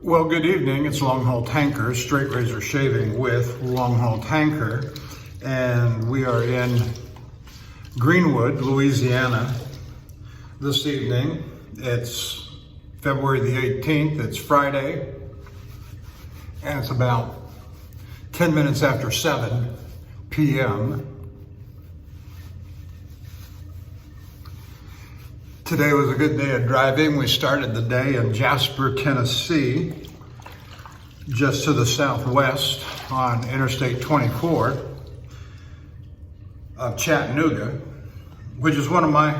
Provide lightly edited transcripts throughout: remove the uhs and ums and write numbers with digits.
Well, good evening. It's Longhaultanker, straight razor shaving with Longhaultanker, and we are in Greenwood, Louisiana this evening. It's February the 18th. It's Friday, and it's about 10 minutes after 7 p.m. Today was a good day of driving. We started the day in Jasper, Tennessee, just to the southwest on Interstate 24 of Chattanooga, which is one of my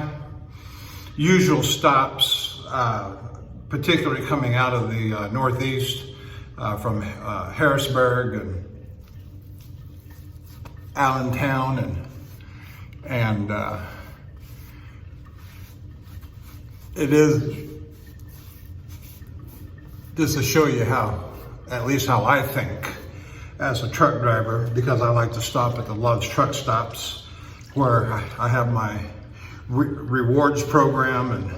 usual stops, particularly coming out of the Northeast from Harrisburg and Allentown and it is just to show you how, at least how I think as a truck driver, because I like to stop at the Love's truck stops where I have my rewards program and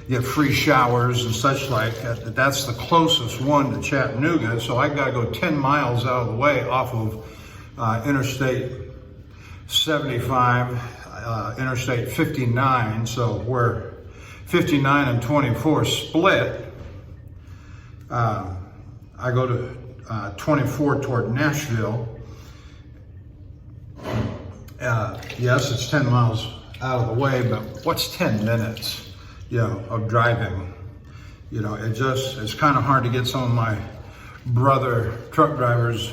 get free showers and such like. That's the closest one to Chattanooga, so I gotta go 10 miles out of the way off of Interstate 75, Interstate 59, so we're 59 and 24 split. I go to 24 toward Nashville. Yes, it's 10 miles out of the way, but what's 10 minutes, of driving? It's kind of hard to get some of my brother truck drivers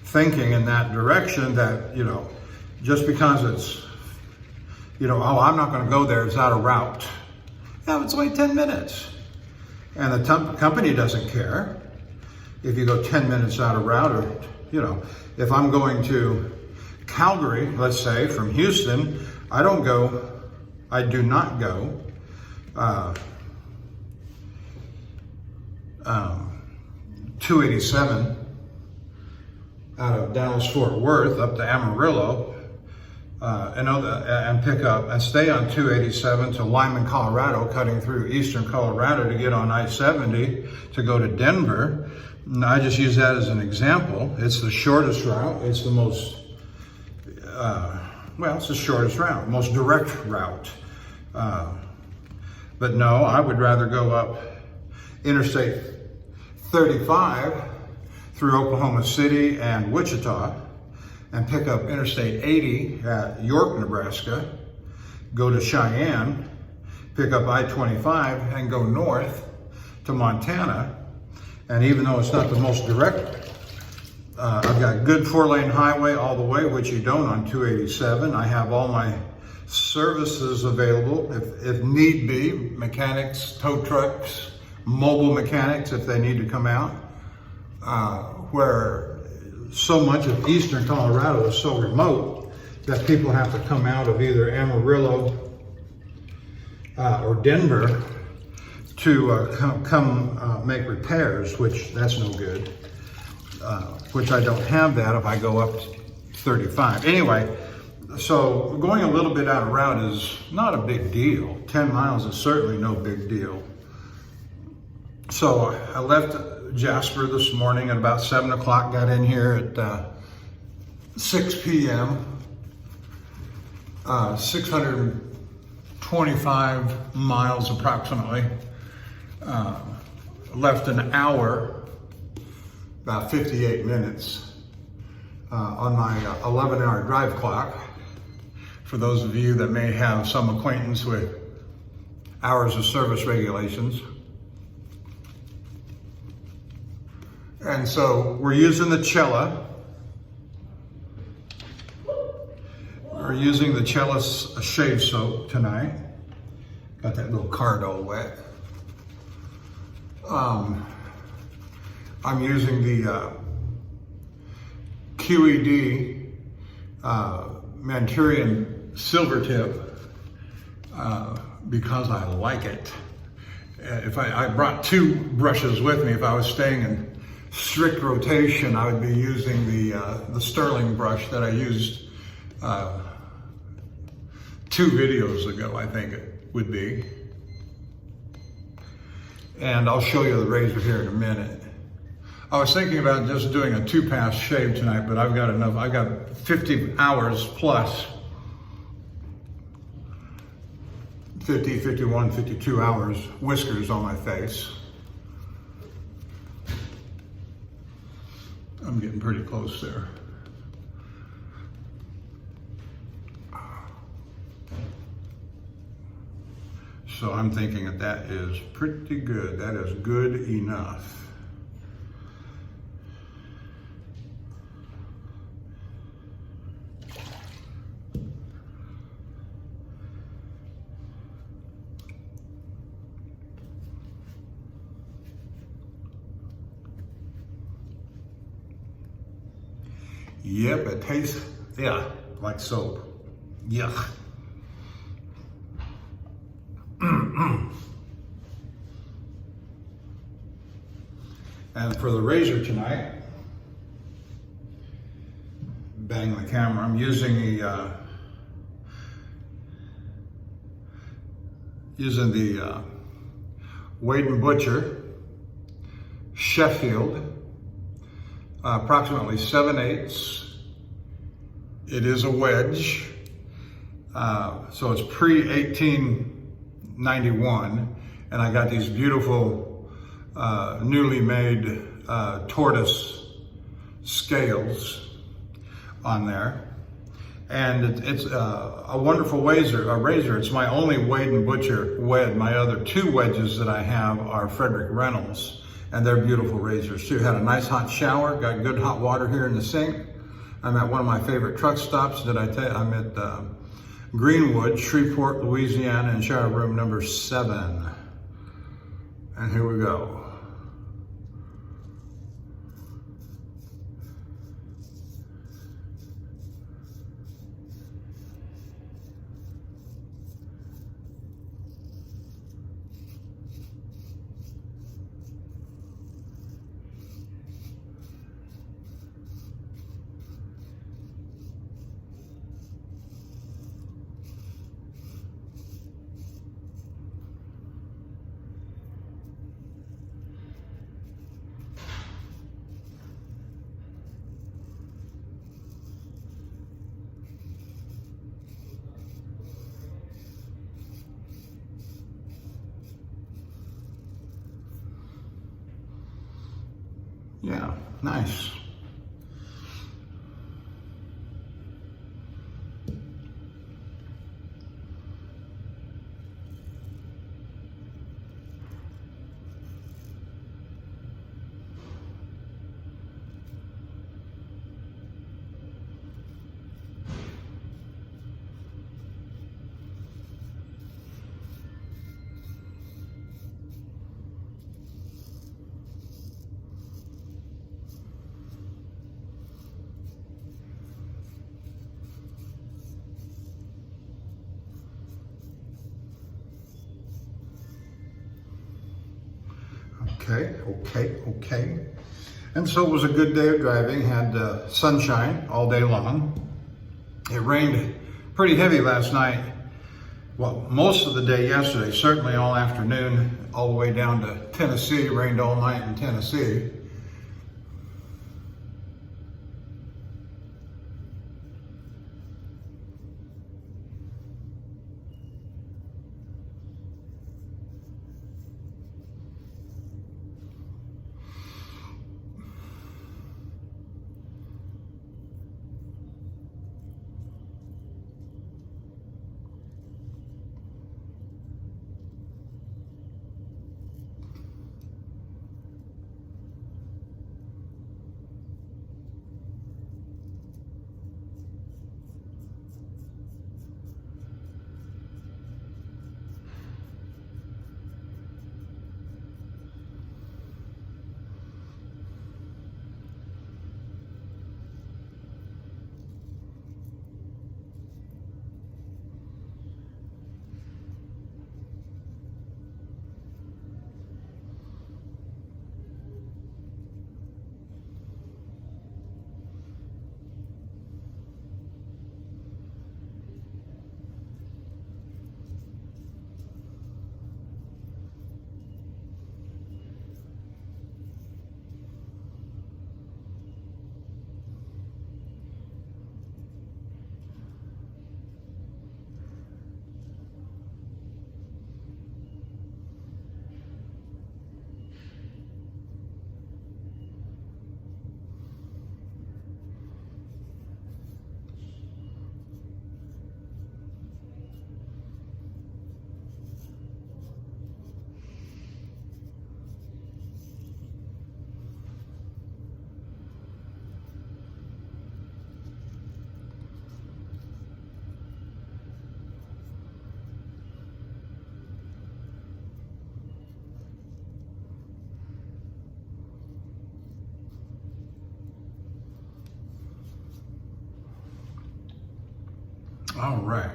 thinking in that direction that, just because it's, oh, I'm not gonna go there, it's out of route. Yeah, it's only 10 minutes. And the company doesn't care if you go 10 minutes out of route, or, if I'm going to Calgary, let's say, from Houston, I do not go 287 out of Dallas-Fort Worth up to Amarillo, and pick up and stay on 287 to Lyman, Colorado, cutting through eastern Colorado to get on I-70 to go to Denver. And I just use that as an example. It's the shortest route. It's the most, it's the shortest route, most direct route. But no, I would rather go up Interstate 35 through Oklahoma City and Wichita, and pick up Interstate 80 at York, Nebraska, go to Cheyenne, pick up I-25 and go north to Montana. And even though it's not the most direct, I've got good 4-lane highway all the way, which you don't on 287. I have all my services available if need be, mechanics, tow trucks, mobile mechanics if they need to come out, where so much of eastern Colorado is so remote that people have to come out of either Amarillo or Denver to come make repairs, which that's no good, which I don't have that if I go up 35. Anyway, so going a little bit out of route is not a big deal. 10 miles is certainly no big deal. So I left Jasper this morning at about 7 o'clock, got in here at 6 p.m. 625 miles approximately. Left an hour, about 58 minutes on my 11-hour drive clock. For those of you that may have some acquaintance with hours of service regulations. And so we're using the Cella. We're using the Cella shave soap tonight. Got that little card all wet. I'm using the QED Manchurian Silvertip because I like it. If I brought 2 brushes with me, if I was staying in strict rotation, I would be using the Sterling brush that I used 2 videos ago, I think it would be. And I'll show you the razor here in a minute. I was thinking about just doing a 2-pass shave tonight, but I've got enough. I've got 50 hours plus 50, 51, 52 hours whiskers on my face. I'm getting pretty close there. So I'm thinking that that is pretty good. That is good enough. Yep, it tastes, yeah, like soap. Yuck. And for the razor tonight, bang the camera, I'm using the Wade & Butcher Sheffield, approximately 7/8. It is a wedge, so it's pre-1891, and I got these beautiful newly made tortoise scales on there. And it's a wonderful razor. It's my only Wade & Butcher wedge. My other 2 wedges that I have are Frederick Reynolds, and they're beautiful razors too. Had a nice hot shower, got good hot water here in the sink. I'm at one of my favorite truck stops. I'm at Greenwood, Shreveport, Louisiana, in shower room number 7. And here we go. Yeah, nice. Okay. And so it was a good day of driving. Had sunshine all day long. It rained pretty heavy last night. Well, most of the day yesterday, certainly all afternoon, all the way down to Tennessee. It rained all night in Tennessee. All right.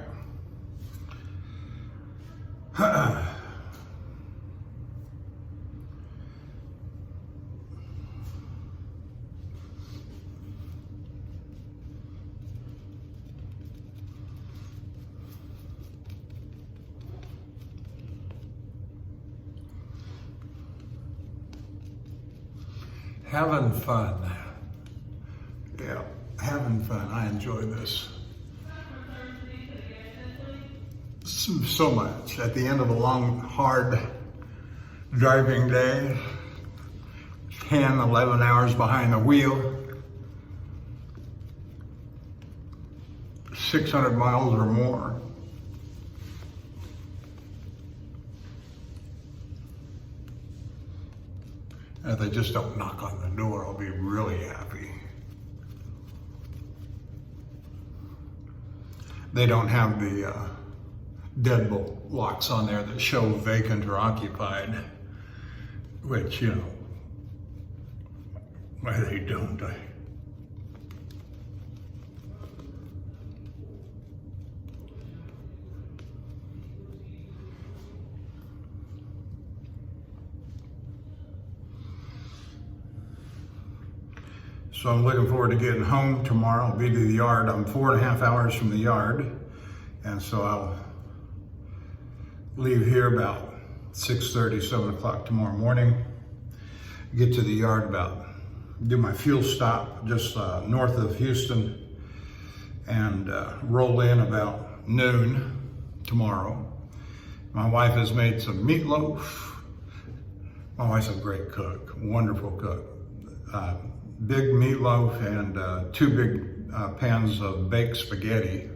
Having fun. Yeah, having fun. I enjoy this so much. At the end of a long, hard driving day, 10, 11 hours behind the wheel, 600 miles or more. And if they just don't knock on the door, I'll be really happy. They don't have the deadbolt locks on there that show vacant or occupied, which, you know, why they don't. So I'm looking forward to getting home tomorrow. I'll be to the yard. I'm 4.5 hours from the yard. And so I'll leave here about 6:30, 7 o'clock tomorrow morning. Get to the yard do my fuel stop just north of Houston and roll in about noon tomorrow. My wife has made some meatloaf. My wife's a great cook, wonderful cook. Big meatloaf and 2 big pans of baked spaghetti.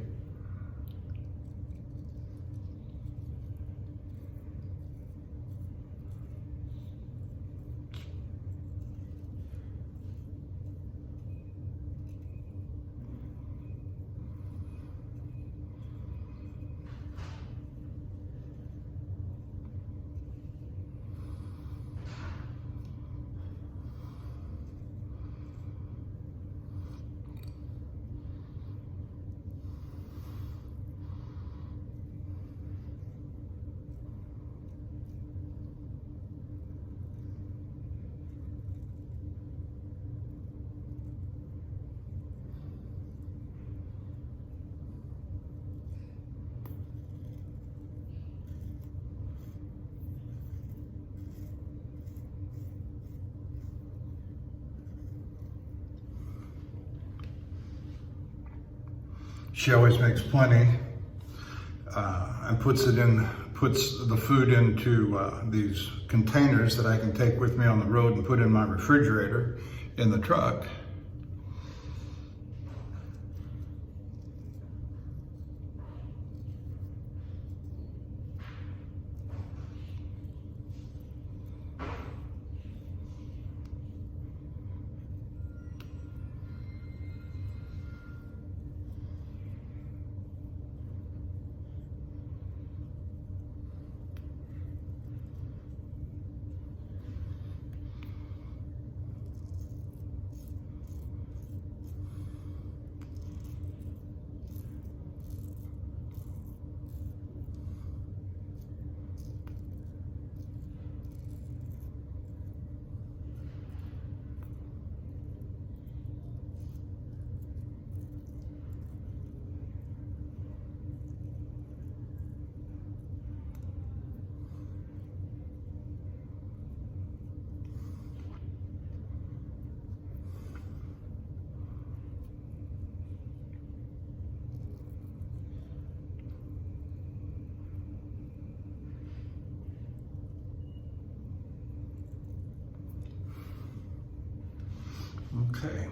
She always makes plenty and puts the food into these containers that I can take with me on the road and put in my refrigerator in the truck. Okay.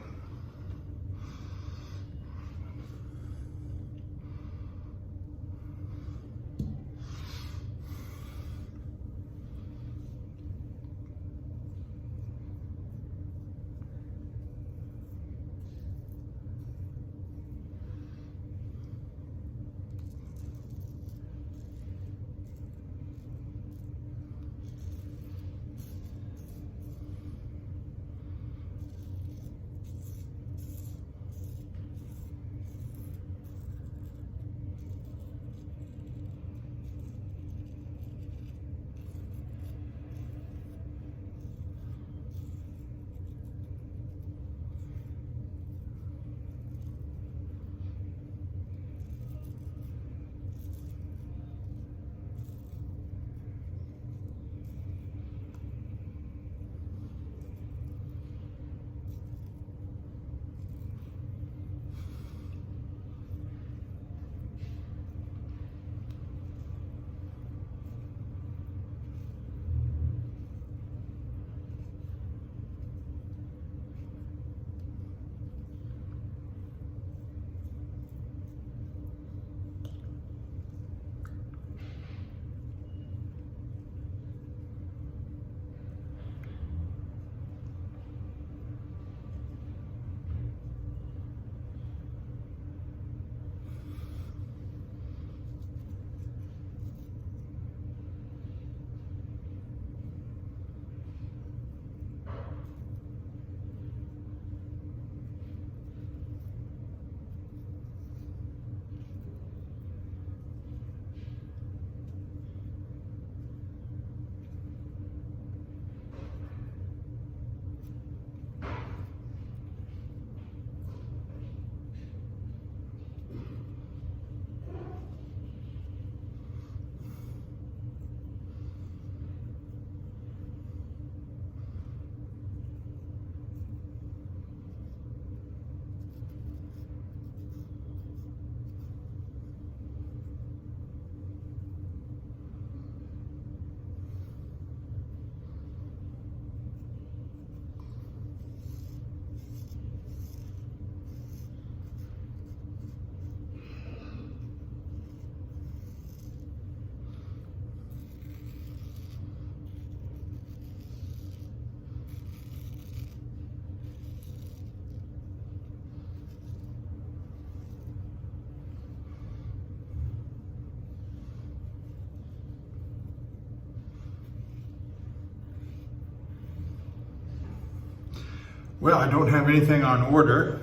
Well, I don't have anything on order,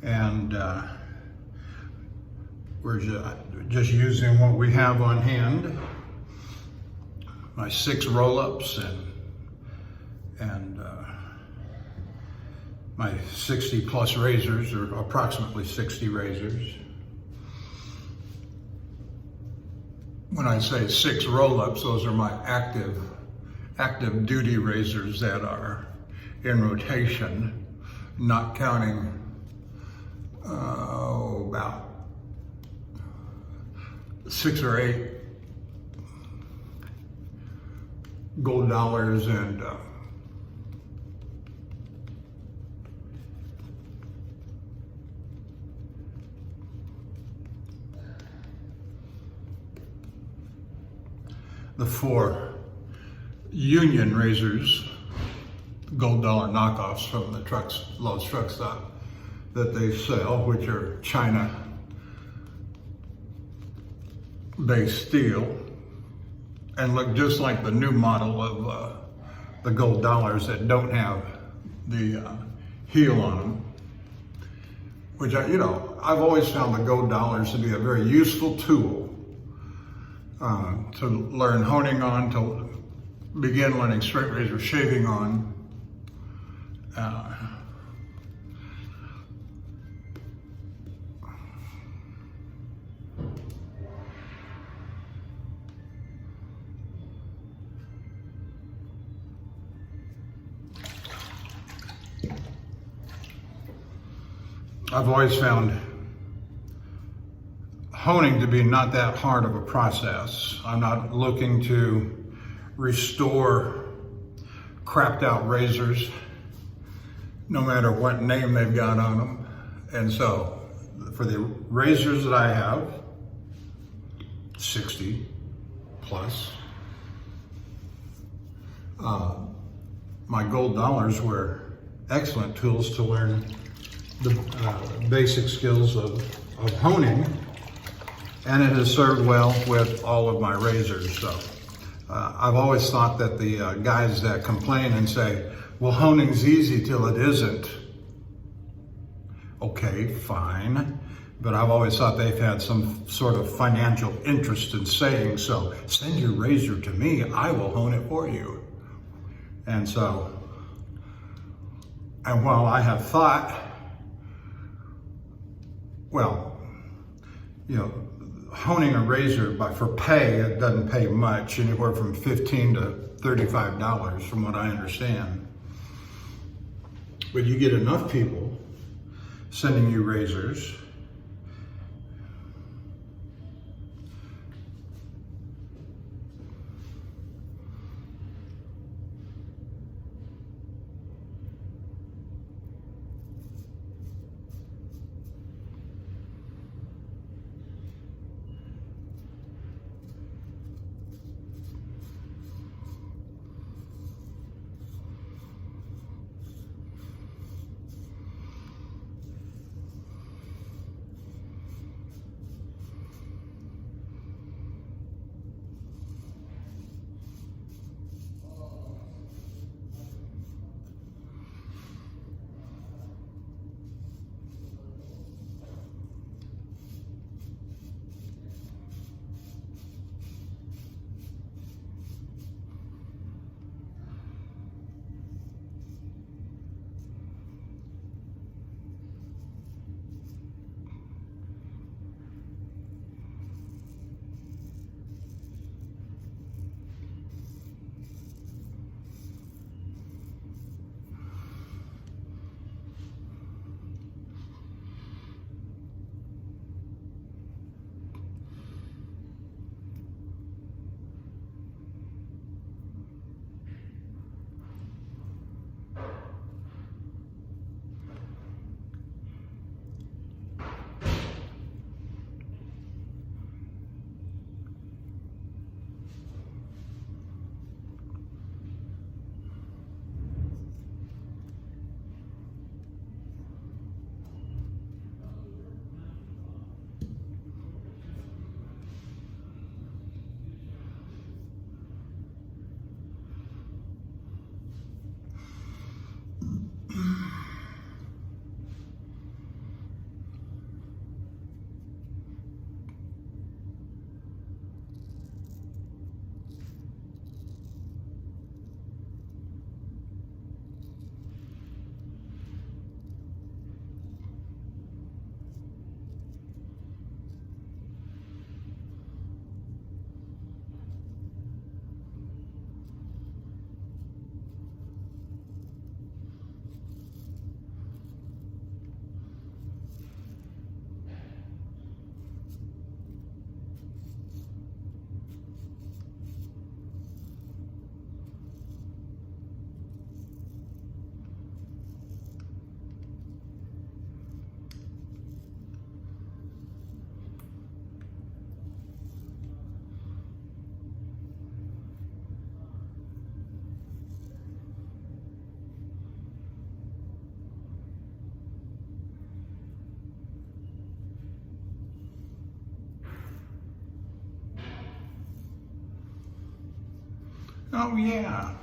and we're just using what we have on hand. My 6 roll-ups and my 60 plus razors, or approximately 60 razors. When I say 6 roll-ups, those are my active duty razors that are in rotation, not counting about 6 or 8 gold dollars and the 4 Union razors, gold dollar knockoffs from the Lowe's truck stop that they sell, which are China-based steel and look just like the new model of the gold dollars that don't have the heel on them. Which I've always found the gold dollars to be a very useful tool to learn honing on, to begin learning straight razor shaving on. I've always found honing to be not that hard of a process. I'm not looking to restore crapped out razors, no matter what name they've got on them. And so for the razors that I have, 60 plus, my gold dollars were excellent tools to learn the basic skills of honing, and it has served well with all of my razors. So I've always thought that the guys that complain and say, well, honing's easy till it isn't. Okay, fine. But I've always thought they've had some sort of financial interest in saying so. Send your razor to me, I will hone it for you. And so, and while I have thought, well, honing a razor for pay, it doesn't pay much, anywhere from $15 to $35 from what I understand. But you get enough people sending you razors, Oh yeah.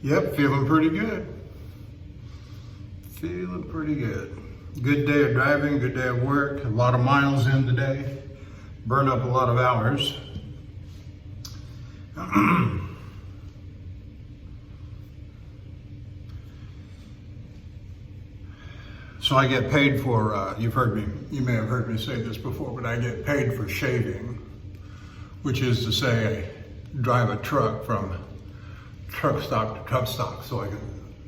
Yep, feeling pretty good. Feeling pretty good. Good day of driving, good day of work, a lot of miles in today. Burned up a lot of hours. So I get paid for, you may have heard me say this before, but I get paid for shaving, which is to say I drive a truck from truck stop to truck stop so I can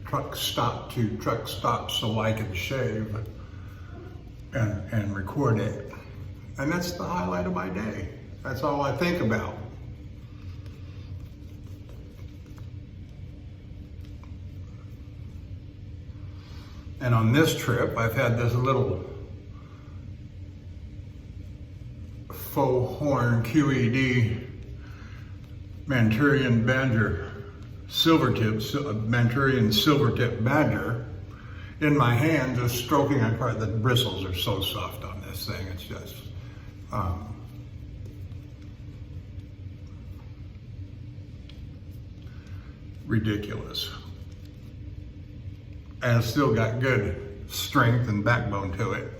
truck stop to truck stop so I can shave and record it. And that's the highlight of my day. That's all I think about. And on this trip, I've had this little faux horn QED Manchurian badger Silvertip, Manchurian Silvertip badger in my hand, just stroking on part. The bristles are so soft on this thing. It's just ridiculous. And it's still got good strength and backbone to it.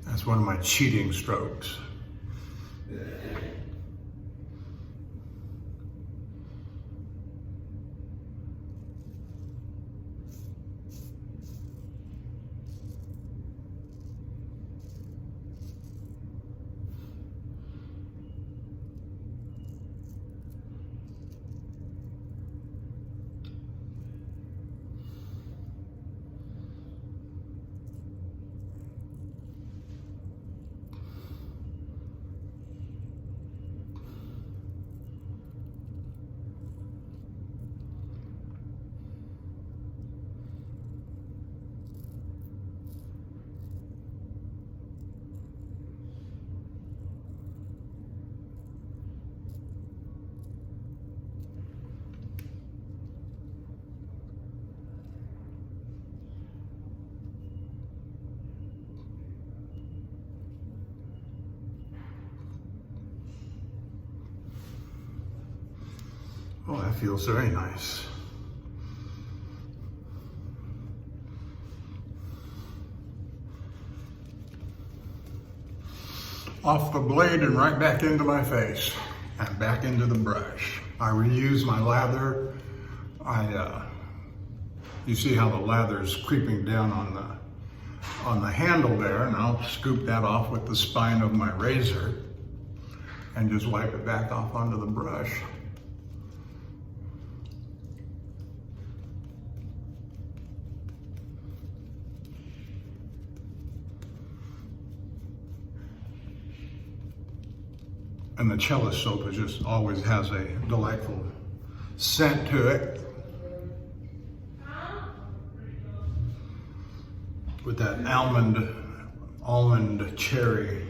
That's one of my cheating strokes. Oh, that feels very nice. Off the blade and right back into my face and back into the brush. I reuse my lather. You see how the lather is creeping down on the handle there, and I'll scoop that off with the spine of my razor and just wipe it back off onto the brush. And the Cella soap just always has a delightful scent to it. With that almond cherry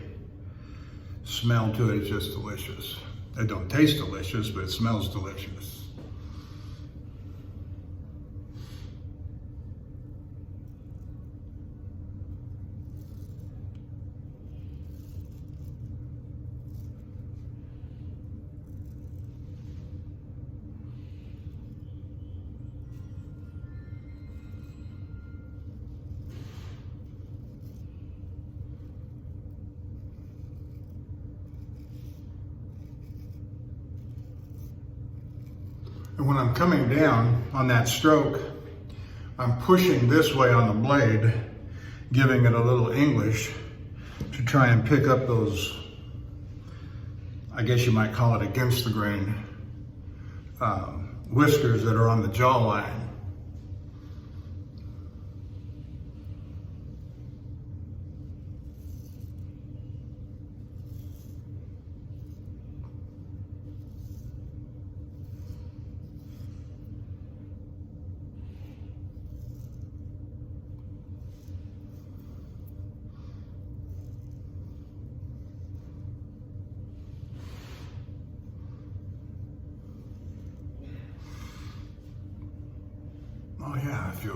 smell to it, it's just delicious. It don't taste delicious, but it smells delicious. And when I'm coming down on that stroke, I'm pushing this way on the blade, giving it a little English to try and pick up those, I guess you might call it against the grain, whiskers that are on the jawline.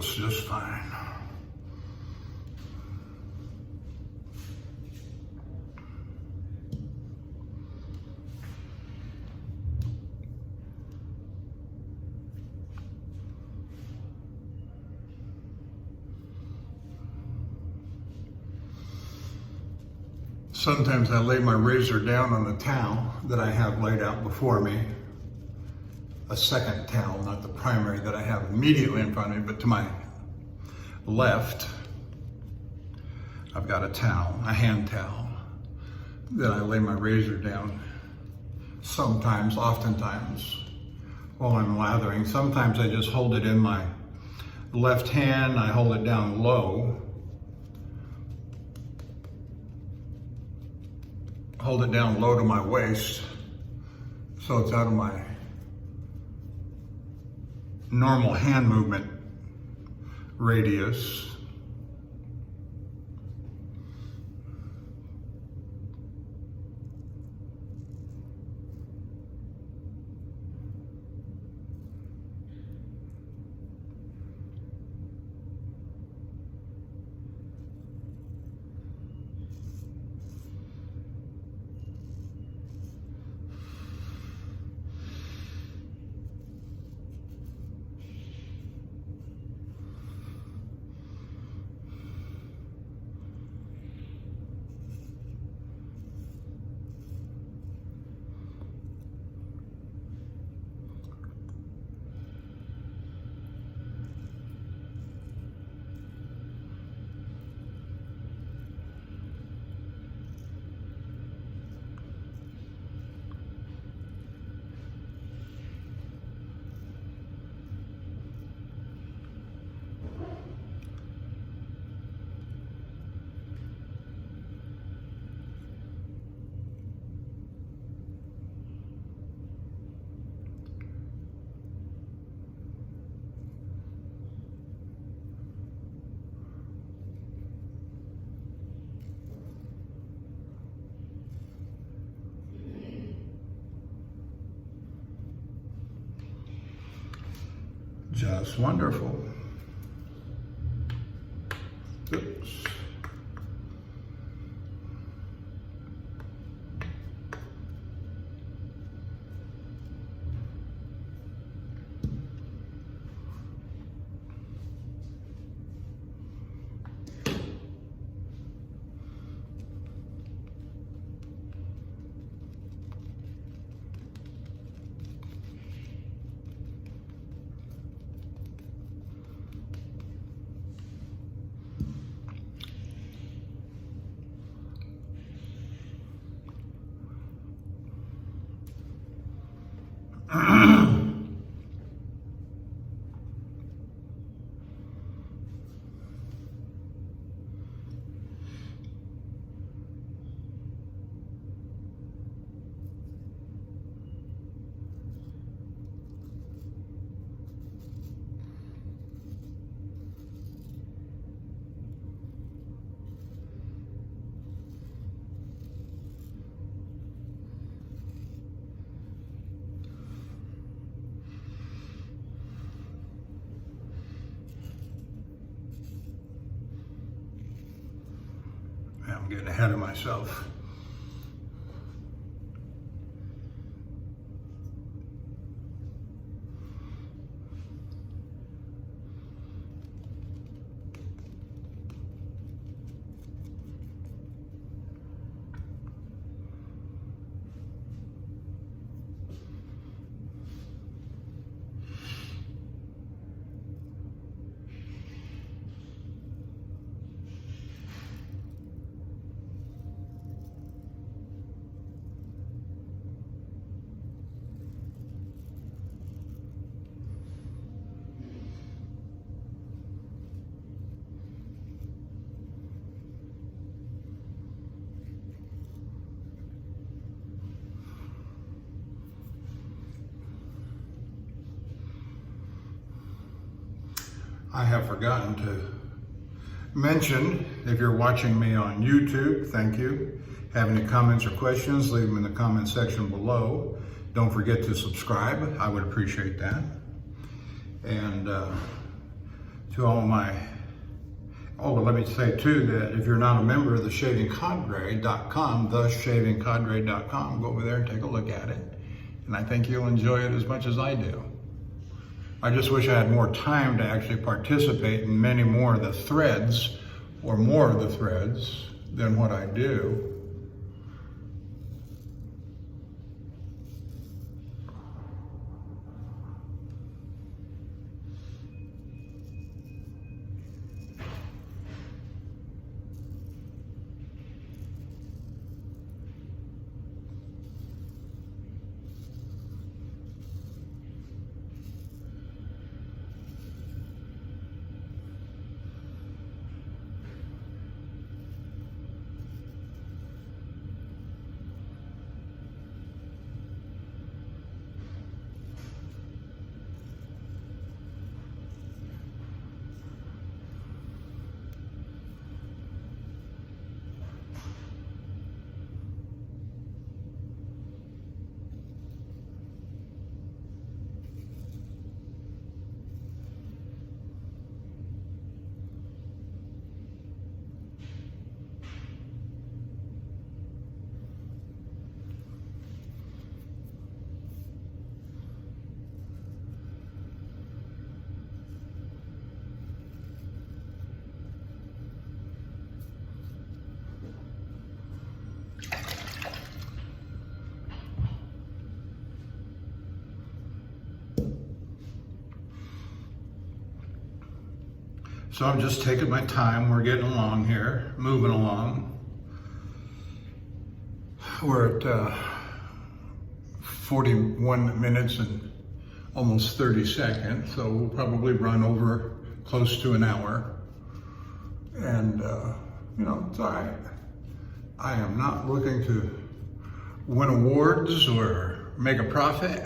feels just fine. Sometimes I lay my razor down on the towel that I have laid out before me. A second towel, not the primary that I have immediately in front of me, but to my left, I've got a towel, a hand towel, that I lay my razor down sometimes, oftentimes, while I'm lathering. Sometimes I just hold it in my left hand, I hold it down low, to my waist, so it's out of my normal hand movement radius. Just wonderful. Oops. I'm getting ahead of myself. I have forgotten to mention, if you're watching me on YouTube, thank you. Have any comments or questions, leave them in the comment section below. Don't forget to subscribe, I would appreciate that. And to to all my, oh, let me say too that if you're not a member of theshavingcadre.com, theshavingcadre.com, go over there and take a look at it. And I think you'll enjoy it as much as I do. I just wish I had more time to actually participate in many more of the threads, or more of the threads, than what I do. So I'm just taking my time. We're getting along here, moving along. We're at 41 minutes and almost 30 seconds, so we'll probably run over close to an hour. And, you know, it's all right. I am not looking to win awards or make a profit.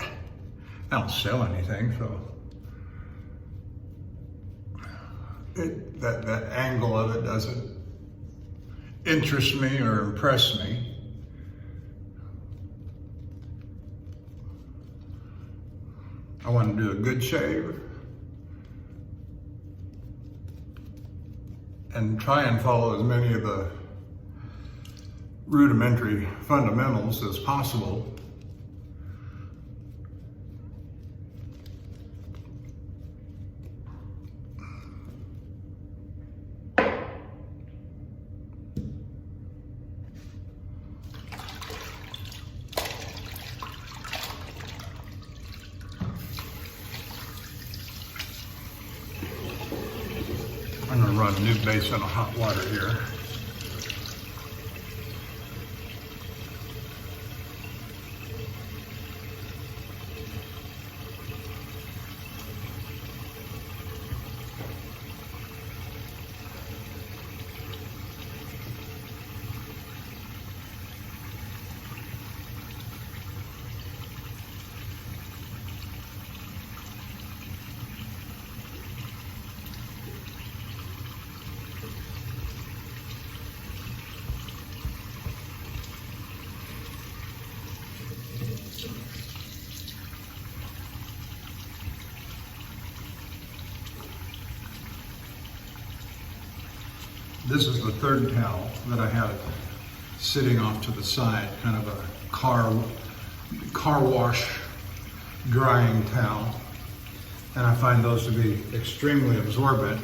I don't sell anything, so. That angle of it doesn't interest me or impress me. I want to do a good shave and try and follow as many of the rudimentary fundamentals as possible. I'm going to run a new basin of hot water here. This is the third towel that I have sitting off to the side, kind of a car wash drying towel. And I find those to be extremely absorbent.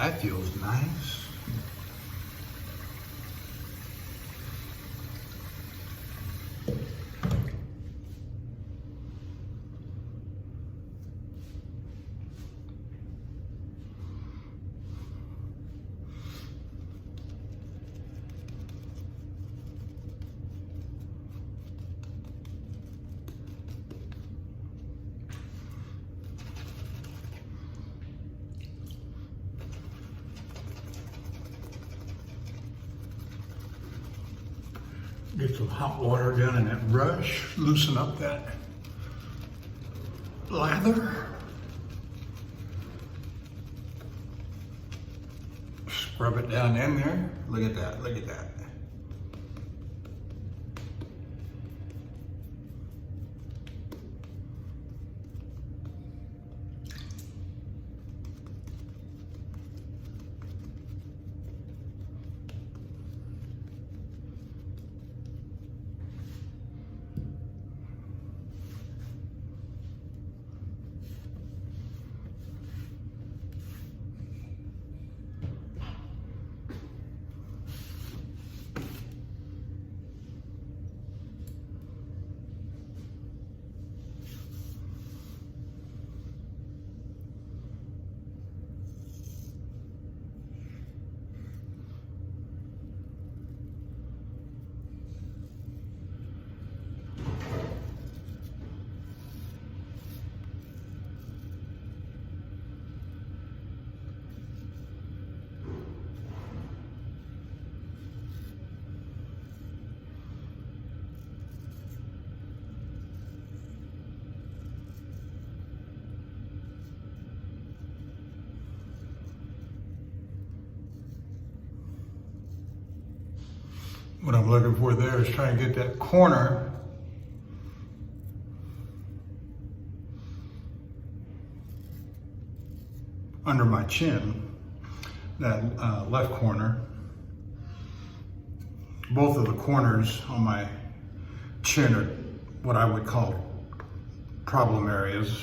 That feels nice. Get some hot water down in that brush, loosen up that lather. Scrub it down in there. Look at that, look at that. What I'm looking for there is trying to get that corner under my chin, that left corner. Both of the corners on my chin are what I would call problem areas.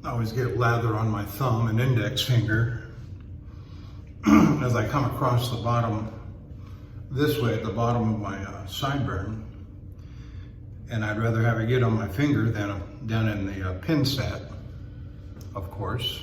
I always get lather on my thumb and index finger as I come across the bottom this way at the bottom of my sideburn. And I'd rather have it get on my finger than down in the pin set, of course.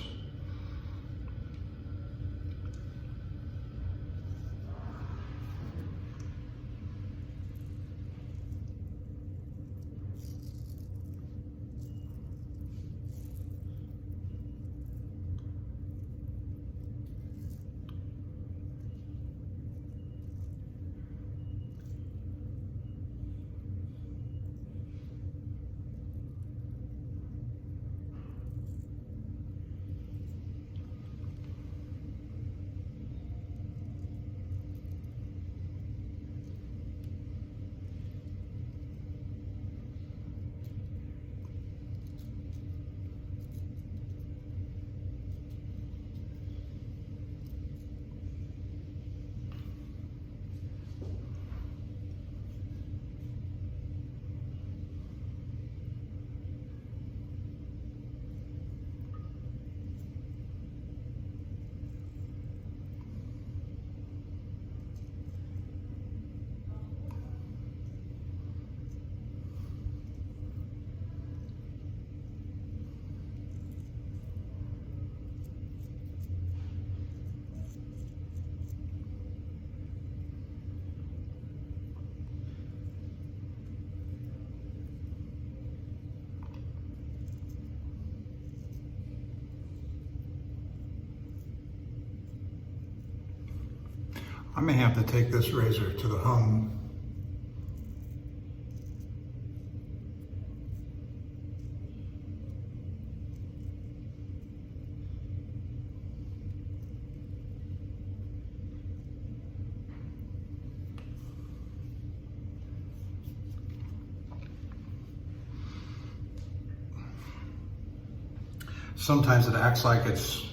I may have to take this razor to the home. Sometimes it acts like it's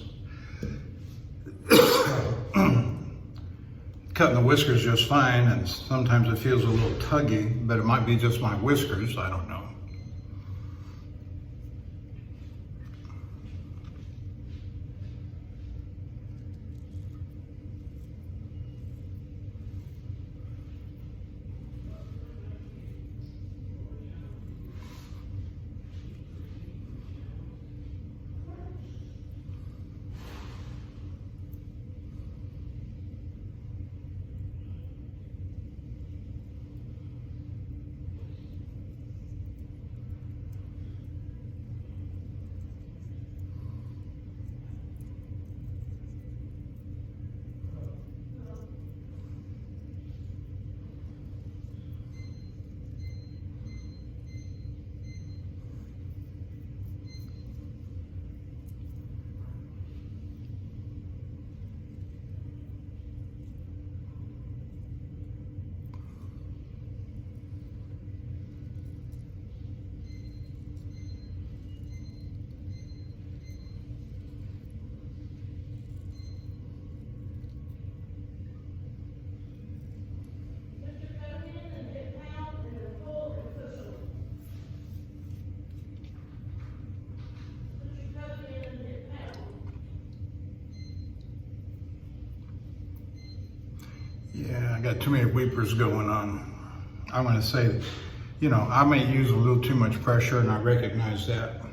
cutting the whiskers just fine, and sometimes it feels a little tuggy, but it might be just my whiskers, I don't know. Yeah, I got too many weepers going on. I'm gonna say, you know, I may use a little too much pressure, and I recognize that.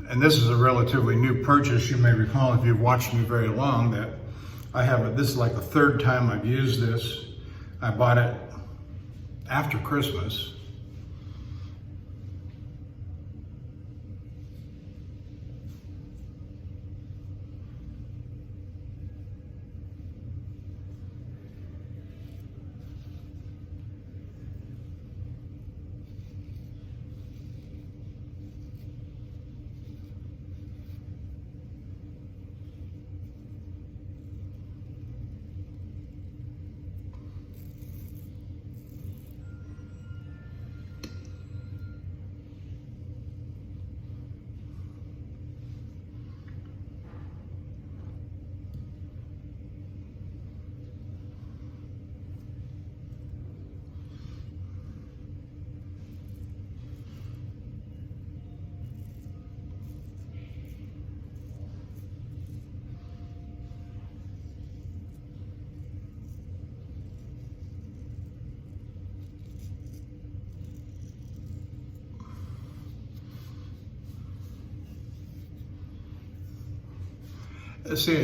And this is a relatively new purchase. You may recall, if you've watched me very long, that I have it. This is like the third time I've used this. I bought it after Christmas. See,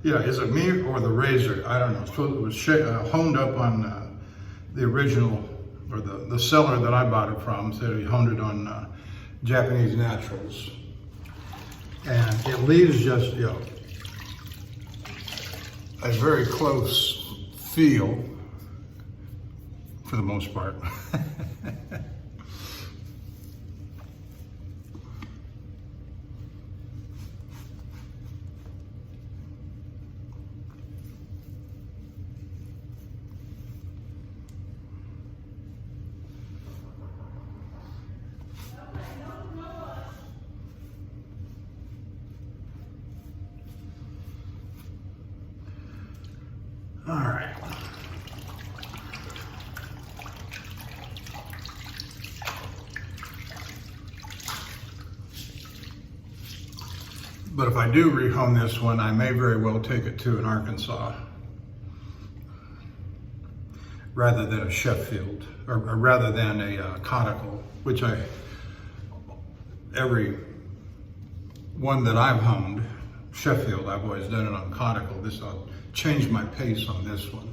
yeah, is it me or the razor? I don't know. So it was honed up on the original, or the seller that I bought it from said he honed it on Japanese naturals. And it leaves just, you know, a very close feel for the most part. All right. But if I do rehome this one, I may very well take it to an Arkansas rather than a Sheffield, or rather than a conical, which every one that I've homed, Sheffield, I've always done it on conical. I'll change my pace on this one.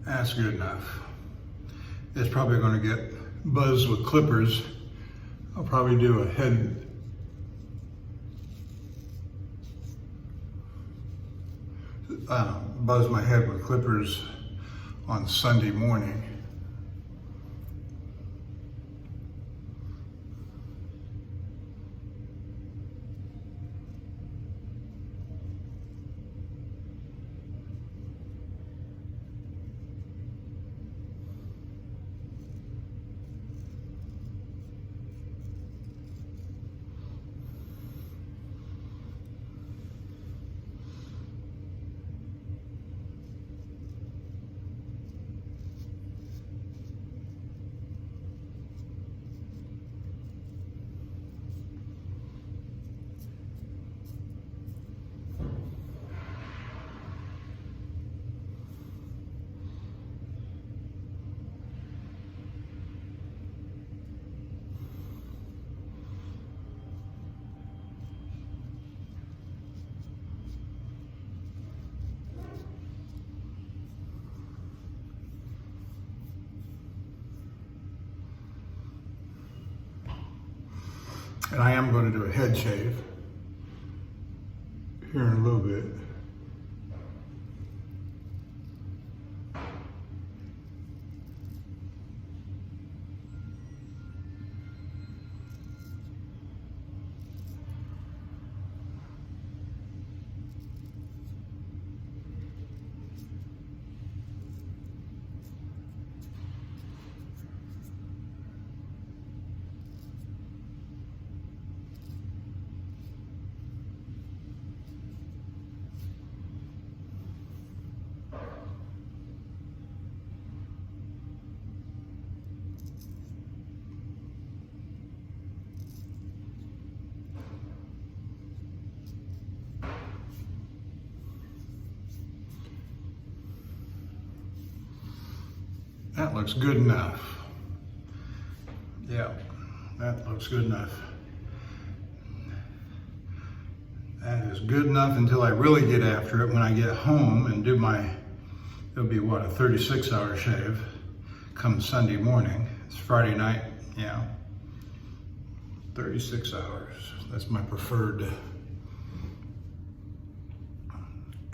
That's good enough. It's probably going to get buzzed with clippers. I'll probably do a head buzz my head with clippers on Sunday morning. And I am going to do a head shave here in a little bit. That looks good enough. Yeah, that looks good enough. That is good enough until I really get after it when I get home and do it'll be what, a 36-hour shave come Sunday morning. It's Friday night, yeah. 36 hours, that's my preferred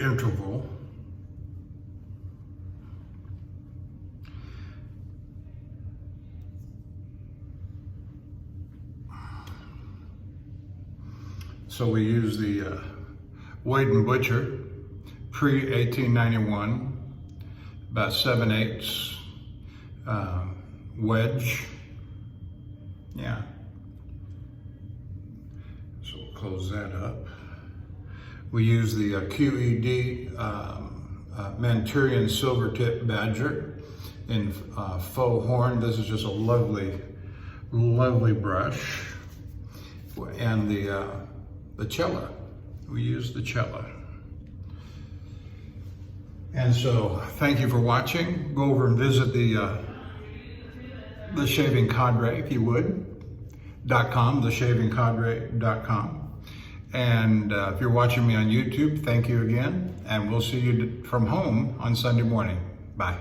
interval. So we use the Wade & Butcher pre-1891, about 7/8 wedge. Yeah. So we'll close that up. We use the QED Manchurian Silvertip Badger in faux horn. This is just a lovely, lovely brush. And the Cella. We use the Cella. And so, thank you for watching. Go over and visit the the Shaving Cadre, if you would, .com, theshavingcadre.com. And if you're watching me on YouTube, thank you again. And we'll see you from home on Sunday morning. Bye.